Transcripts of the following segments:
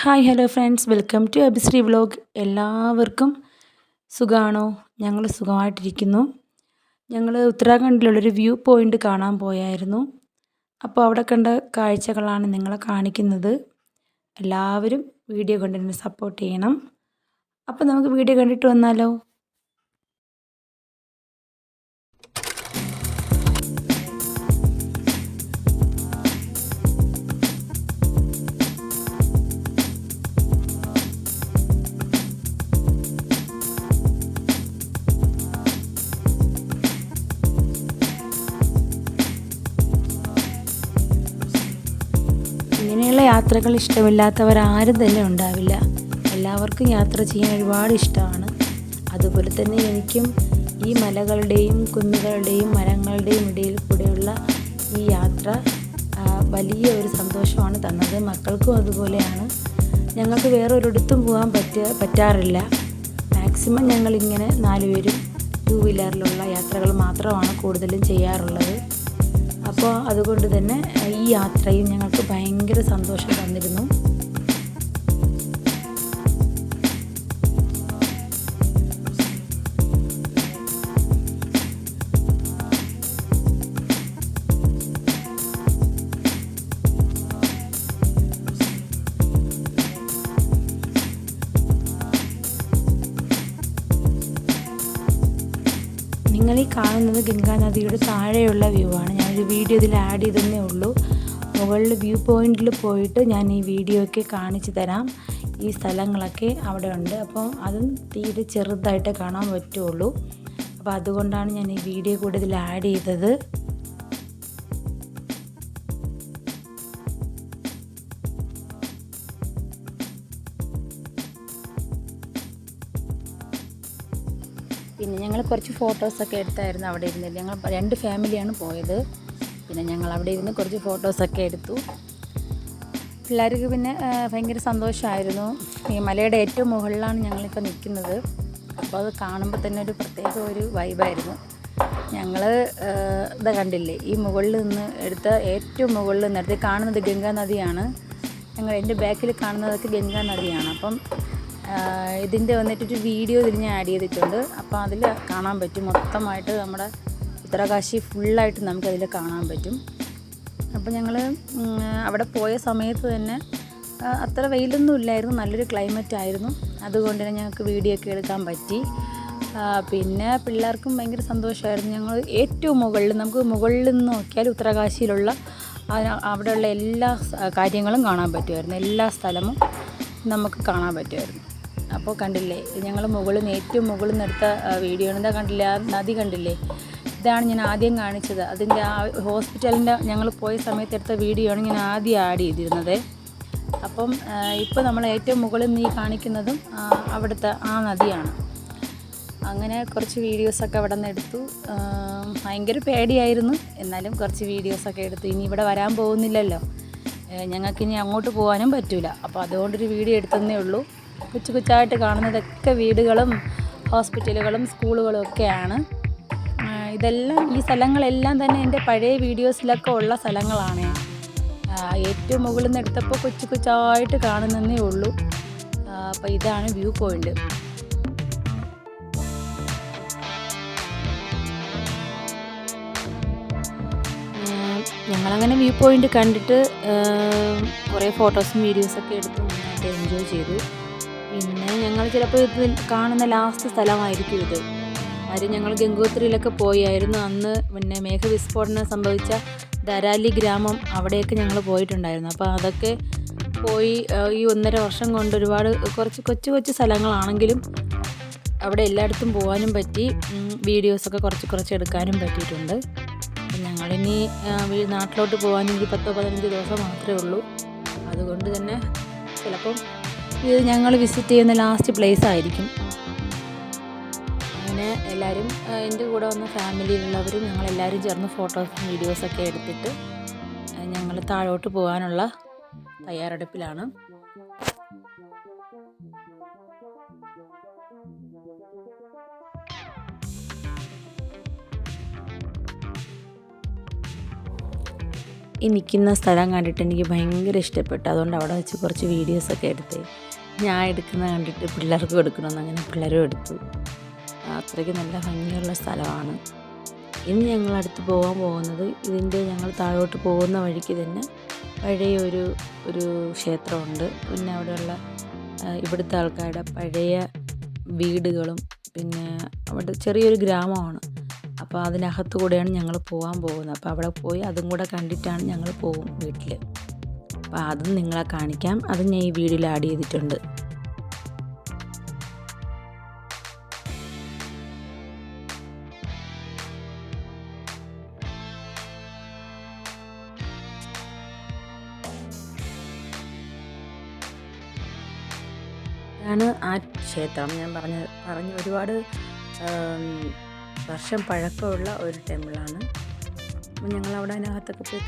Hi hello friends, welcome to Abhishree vlog. എല്ലാവർക്കും സുഖമാണോ? ഞങ്ങൾ സുഖമായിട്ടിരിക്കുന്നു. ഞങ്ങൾ ഉത്തരാഖണ്ഡിലുള്ളൊരു വ്യൂ പോയിൻ്റ് കാണാൻ പോയായിരുന്നു. അപ്പോൾ അവിടെ കണ്ട കാഴ്ചകളാണ് നിങ്ങളെ കാണിക്കുന്നത്. എല്ലാവരും വീഡിയോ കണ്ടിട്ട് സപ്പോർട്ട് ചെയ്യണം. അപ്പോൾ നമുക്ക് വീഡിയോ കണ്ടിട്ട് വന്നാലോ? ഇങ്ങനെയുള്ള യാത്രകൾ ഇഷ്ടമില്ലാത്തവർ ആരും തന്നെ ഉണ്ടാവില്ല. എല്ലാവർക്കും യാത്ര ചെയ്യാൻ ഒരുപാട് ഇഷ്ടമാണ്. അതുപോലെ തന്നെ എനിക്കും ഈ മലകളുടെയും കുന്നുകളുടെയും മരങ്ങളുടെയും ഇടയിൽ കൂടെയുള്ള ഈ യാത്ര വലിയ ഒരു സന്തോഷമാണ് തന്നത്. മക്കൾക്കും അതുപോലെയാണ്. ഞങ്ങൾക്ക് വേറെ ഒരിടത്തും പോകാൻ പറ്റാറില്ല. മാക്സിമം ഞങ്ങളിങ്ങനെ 4 പേരും 2 വീലറിലുള്ള യാത്രകൾ മാത്രമാണ് കൂടുതലും ചെയ്യാറുള്ളത്. അപ്പോൾ അതുകൊണ്ട് തന്നെ ഈ യാത്രയും ഞങ്ങൾക്ക് ഭയങ്കര സന്തോഷം തന്നിരുന്നു. നിങ്ങൾ ഈ കാണുന്നത് ഗംഗാ നദിയുടെ താഴെയുള്ള വ്യൂ ആണ്. ഞാനൊരു വീഡിയോ ഇതിൽ ആഡ് ചെയ്തതേ ഉള്ളൂ. മുകളിൽ വ്യൂ പോയിന്റിൽ പോയിട്ട് ഞാൻ ഈ വീഡിയോ ഒക്കെ കാണിച്ചു തരാം. ഈ സ്ഥലങ്ങളൊക്കെ അവിടെ ഉണ്ട്. അപ്പോൾ അതും തീരെ ചെറുതായിട്ട് കാണാൻ പറ്റുള്ളൂ. അപ്പോൾ അതുകൊണ്ടാണ് ഞാൻ ഈ വീഡിയോ കൂടെ ഇതിൽ ആഡ് ചെയ്തത്. പിന്നെ ഞങ്ങൾ കുറച്ച് ഫോട്ടോസൊക്കെ എടുത്തായിരുന്നു അവിടെ ഇരുന്നില്ല. ഞങ്ങൾ 2 ഫാമിലിയാണ് പോയത്. പിന്നെ ഞങ്ങൾ അവിടെ ഇരുന്ന് കുറച്ച് ഫോട്ടോസൊക്കെ എടുത്തു. പിള്ളേർക്ക് പിന്നെ ഭയങ്കര സന്തോഷമായിരുന്നു. ഈ മലയുടെ ഏറ്റവും മുകളിലാണ് ഞങ്ങളിപ്പോൾ നിൽക്കുന്നത്. അപ്പോൾ അത് കാണുമ്പോൾ തന്നെ ഒരു പ്രത്യേക ഒരു വൈബായിരുന്നു. ഞങ്ങൾ ഇതാ കണ്ടില്ലേ, ഈ മുകളിൽ നിന്ന് എടുത്ത ഏറ്റവും മുകളിൽ നിന്ന് എടുത്ത് കാണുന്നത് ഗംഗാ നദിയാണ്. എൻ്റെ ബാക്കിൽ കാണുന്നതൊക്കെ ഗംഗാ നദിയാണ്. അപ്പം ഇതിൻ്റെ വന്നിട്ടൊരു വീഡിയോ ഇതിൽ ഞാൻ ആഡ് ചെയ്തിട്ടുണ്ട്. അപ്പോൾ അതിൽ കാണാൻ പറ്റും മൊത്തമായിട്ട് നമ്മുടെ ഉത്തരകാശി ഫുള്ളായിട്ട് നമുക്കതിൽ കാണാൻ പറ്റും. അപ്പോൾ ഞങ്ങൾ അവിടെ പോയ സമയത്ത് തന്നെ അത്ര വെയിലൊന്നും ഇല്ലായിരുന്നു, നല്ലൊരു ക്ലൈമറ്റ് ആയിരുന്നു. അതുകൊണ്ട് തന്നെ ഞങ്ങൾക്ക് വീഡിയോ ഒക്കെ എടുക്കാൻ പറ്റി. പിന്നെ പിള്ളേർക്കും ഭയങ്കര സന്തോഷമായിരുന്നു. ഞങ്ങൾ ഏറ്റവും മുകളിൽ, നമുക്ക് മുകളിൽ നിന്ന് നോക്കിയാൽ ഉത്തരകാശിയിലുള്ള അവിടെയുള്ള എല്ലാ കാര്യങ്ങളും കാണാൻ പറ്റുമായിരുന്നു. എല്ലാ സ്ഥലവും നമുക്ക് കാണാൻ പറ്റുമായിരുന്നു. അപ്പോൾ കണ്ടില്ലേ, ഞങ്ങൾ ഏറ്റവും മുകളിൽ നിന്ന് എടുത്ത വീഡിയോ ആണ്. എന്താ കണ്ടില്ലേ, ആ നദി കണ്ടില്ലേ? ഇതാണ് ഞാൻ ആദ്യം കാണിച്ചത്. അതിൻ്റെ ആ ഹോസ്പിറ്റലിൻ്റെ ഞങ്ങൾ പോയ സമയത്ത് എടുത്ത വീഡിയോ ആണ് ഞാൻ ആദ്യം ആഡ് ചെയ്തിരുന്നത്. അപ്പം ഇപ്പോൾ നമ്മൾ ഏറ്റവും മുകളിൽ നിന്ന് ഈ കാണിക്കുന്നതും അവിടുത്തെ ആ നദിയാണ്. അങ്ങനെ കുറച്ച് വീഡിയോസൊക്കെ അവിടെ നിന്ന് എടുത്തു. ഭയങ്കര പേടിയായിരുന്നു, എന്നാലും കുറച്ച് വീഡിയോസൊക്കെ എടുത്തു. ഇനി ഇവിടെ വരാൻ പോകുന്നില്ലല്ലോ, ഞങ്ങൾക്കിനി അങ്ങോട്ട് പോകാനും പറ്റില്ല. അപ്പോൾ അതുകൊണ്ടൊരു വീഡിയോ എടുത്തതേ ഉള്ളൂ. കൊച്ചു കൊച്ചായിട്ട് കാണുന്നതൊക്കെ വീടുകളും ഹോസ്പിറ്റലുകളും സ്കൂളുകളും ഒക്കെയാണ്. ഇതെല്ലാം, ഈ സ്ഥലങ്ങളെല്ലാം തന്നെ എൻ്റെ പഴയ വീഡിയോസിലൊക്കെ ഉള്ള സ്ഥലങ്ങളാണ്. ഏറ്റവും മുകളിൽ നിന്ന് എടുത്തപ്പോൾ കൊച്ചു കൊച്ചായിട്ട് കാണുന്നതേ ഉള്ളൂ. അപ്പോൾ ഇതാണ് വ്യൂ പോയിൻ്റ്. ഞങ്ങളങ്ങനെ വ്യൂ പോയിൻ്റ് കണ്ടിട്ട് കുറേ ഫോട്ടോസും വീഡിയോസൊക്കെ എടുത്ത് നന്നായിട്ട് എൻജോയ് ചെയ്തു. പിന്നെ ഞങ്ങൾ ചിലപ്പോൾ ഇതിൽ കാണുന്ന ലാസ്റ്റ് സ്ഥലമായിരിക്കും ഇത്. കാര്യം ഞങ്ങൾ ഗംഗോത്രിയിലൊക്കെ പോയായിരുന്നു. അന്ന് പിന്നെ മേഘവിസ്ഫോടനം സംഭവിച്ച ധരാലി ഗ്രാമം, അവിടെയൊക്കെ ഞങ്ങൾ പോയിട്ടുണ്ടായിരുന്നു. അപ്പോൾ അതൊക്കെ പോയി ഈ 1.5 വർഷം കൊണ്ട് ഒരുപാട് കുറച്ച് കൊച്ചു സ്ഥലങ്ങളാണെങ്കിലും അവിടെ എല്ലായിടത്തും പോകാനും പറ്റി. വീഡിയോസൊക്കെ കുറച്ച് എടുക്കാനും പറ്റിയിട്ടുണ്ട്. ഞങ്ങളിനി നാട്ടിലോട്ട് പോകാൻ ഒരു 10-15 ദിവസം മാത്രമേ ഉള്ളൂ. അതുകൊണ്ട് തന്നെ ചിലപ്പം ഇത് ഞങ്ങൾ വിസിറ്റ് ചെയ്യുന്ന ലാസ്റ്റ് പ്ലേസ് ആയിരിക്കും. അങ്ങനെ എല്ലാവരും, എൻ്റെ കൂടെ വന്ന ഫാമിലിയിലുള്ളവരും ഞങ്ങളെല്ലാവരും ചേർന്ന് ഫോട്ടോസും വീഡിയോസൊക്കെ എടുത്തിട്ട് ഞങ്ങൾ താഴോട്ട് പോകാനുള്ള തയ്യാറെടുപ്പിലാണ്. ഈ നിൽക്കുന്ന സ്ഥലം കണ്ടിട്ട് എനിക്ക് ഭയങ്കര ഇഷ്ടപ്പെട്ടു. അതുകൊണ്ട് അവിടെ വെച്ച് കുറച്ച് വീഡിയോസൊക്കെ എടുത്തേ. ഞാൻ എടുക്കുന്നത് കണ്ടിട്ട് പിള്ളേർക്കും എടുക്കണമെന്ന് അങ്ങനെ പിള്ളേരും എടുത്തു. അത്രയ്ക്ക് നല്ല ഭംഗിയുള്ള സ്ഥലമാണ്. ഇന്ന് ഞങ്ങൾ അടുത്ത് പോകാൻ പോകുന്നത് ഞങ്ങൾ താഴോട്ട് പോകുന്ന വഴിക്ക് തന്നെ പഴയ ഒരു ക്ഷേത്രമുണ്ട്. പിന്നെ അവിടെയുള്ള ഇവിടുത്തെ ആൾക്കാരുടെ പഴയ വീടുകളും പിന്നെ അവിടെ ചെറിയൊരു ഗ്രാമമാണ്. അപ്പോൾ അതിനകത്തു കൂടെയാണ് ഞങ്ങൾ പോകാൻ പോകുന്നത്. അപ്പോൾ അവിടെ പോയി അതും കൂടെ കണ്ടിട്ടാണ് ഞങ്ങൾ പോകും വീട്ടിൽ. അപ്പോൾ അതും നിങ്ങളെ കാണിക്കാം. അതും ഞാൻ ഈ വീഡിയോയിൽ ആഡ് ചെയ്തിട്ടുണ്ട്. ഇതാണ് ആ ക്ഷേത്രം. ഞാൻ പറഞ്ഞ ഒരുപാട് വർഷം പഴക്കമുള്ള ഒരു ടെമ്പിളാണ്. അപ്പോൾ ഞങ്ങളവിടെ അതിനകത്തൊക്കെ പോയി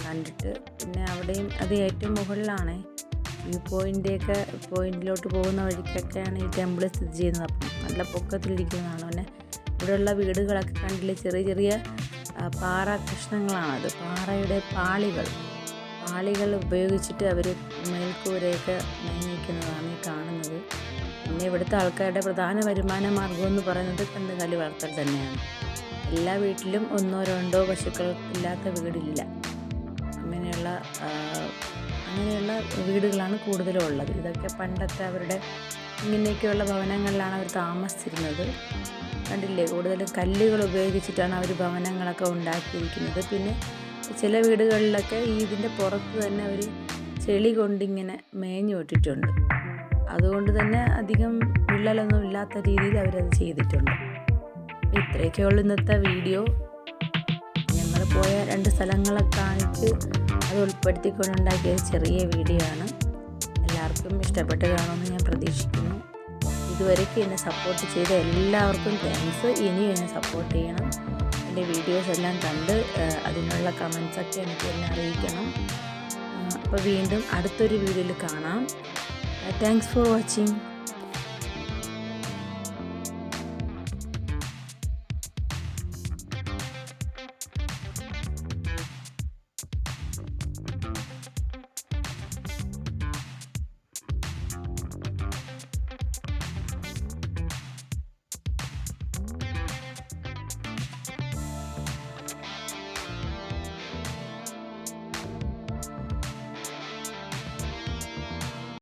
കണ്ടിട്ട് പിന്നെ അവിടെയും അത് ഏറ്റവും മുകളിലാണ്. വ്യൂ പോയിന്റിലോട്ട് പോകുന്ന വഴിക്കൊക്കെയാണ് ഈ ടെമ്പിൾ സ്ഥിതി ചെയ്യുന്നത്. അപ്പം നല്ല പൊക്കത്തിലിരിക്കുന്നതാണ്. പിന്നെ ഇവിടെയുള്ള വീടുകളൊക്കെ കണ്ടില്ലേ, ചെറിയ ചെറിയ പാറ കഷ്ണങ്ങളാണത്. പാറയുടെ പാളികൾ ഉപയോഗിച്ചിട്ട് അവർ മേൽക്കൂരയൊക്കെ നിർമ്മിക്കുന്നതാണ് ഈ കാണുന്നത്. പിന്നെ ഇവിടുത്തെ ആൾക്കാരുടെ പ്രധാന വരുമാന മാർഗം എന്ന് പറയുന്നത് കന്നുകാലി വളർത്തൽ തന്നെയാണ്. എല്ലാ വീട്ടിലും 1-2 പശുക്കൾ ഇല്ലാത്ത വീടില്ല. അങ്ങനെയുള്ള വീടുകളാണ് കൂടുതലും ഉള്ളത്. ഇതൊക്കെ പണ്ടത്തെ അവരുടെ ഇങ്ങനെയൊക്കെയുള്ള ഭവനങ്ങളിലാണ് അവർ താമസിച്ചിരുന്നത്. കണ്ടില്ലേ, കൂടുതലും കല്ലുകൾ ഉപയോഗിച്ചിട്ടാണ് അവർ ഭവനങ്ങളൊക്കെ ഉണ്ടാക്കിയിരിക്കുന്നത്. പിന്നെ ചില വീടുകളിലൊക്കെ ഇതിൻ്റെ പുറത്ത് തന്നെ അവർ ചെളി കൊണ്ടിങ്ങനെ മേഞ്ഞു വിട്ടിട്ടുണ്ട്. അതുകൊണ്ട് തന്നെ അധികം വിള്ളലൊന്നും ഇല്ലാത്ത രീതിയിൽ അവരത് ചെയ്തിട്ടുണ്ട്. ഇത്രയൊക്കെയുള്ള ഇന്നത്തെ വീഡിയോ. ഞങ്ങൾ പോയ 2 സ്ഥലങ്ങളൊക്കെ കാണിച്ച് അത് ഉൾപ്പെടുത്തിക്കൊണ്ടുണ്ടാക്കിയ ചെറിയ വീഡിയോ ആണ്. എല്ലാവർക്കും ഇഷ്ടപ്പെട്ട് കാണുമെന്ന് ഞാൻ പ്രതീക്ഷിക്കുന്നു. ഇതുവരെയ്ക്ക് എന്നെ സപ്പോർട്ട് ചെയ്ത എല്ലാവർക്കും താങ്ക്സ്. ഇനിയും എന്നെ സപ്പോർട്ട് ചെയ്യണം. എൻ്റെ വീഡിയോസ് എല്ലാം കണ്ട് അതിനുള്ള കമൻസൊക്കെ എനിക്ക് എന്നെ അറിയിക്കണം. അപ്പോൾ വീണ്ടും അടുത്തൊരു വീഡിയോയിൽ കാണാം. Thanks for watching.